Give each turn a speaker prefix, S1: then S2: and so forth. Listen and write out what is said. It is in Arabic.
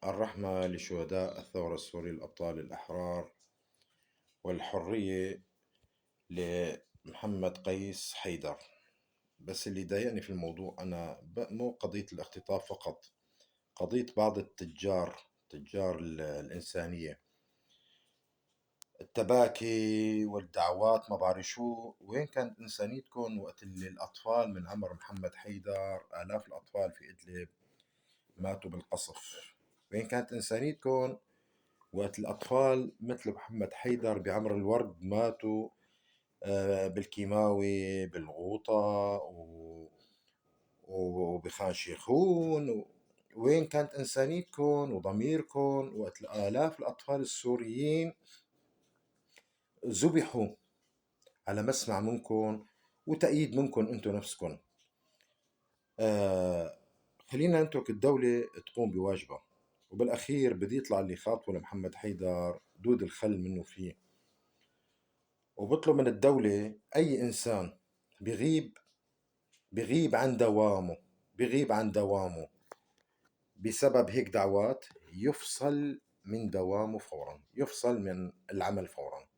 S1: الرحمة لشهداء الثورة السورية الأبطال الأحرار، والحرية لمحمد قيس حيدر. بس اللي ضايقني في الموضوع أنا مو قضية الاختطاف فقط، قضية بعض تجار الإنسانية، التباكي والدعوات، ما بعرف شو. وين كانت إنسانيتكم وقت اللي الأطفال من عمر محمد حيدر، آلاف الأطفال في إدلب ماتوا بالقصف؟ وين كانت إنسانيتكم وقت الأطفال مثل محمد حيدر بعمر الورد ماتوا بالكيماوي بالغوطة وبخان شيخون؟ وين كانت إنسانيتكم وضميركم وقت آلاف الأطفال السوريين ذبحوا على مسمع منكم وتأييد منكم أنتم نفسكم؟ آه خلينا نترك الدولة تقوم بواجبها، وبالأخير بدي يطلع اللي خاطبه لمحمد حيدر دود الخل منه فيه، وبطلب من الدولة أي إنسان بغيب عن دوامه بسبب هيك دعوات يفصل من دوامه فورا، يفصل من العمل فورا.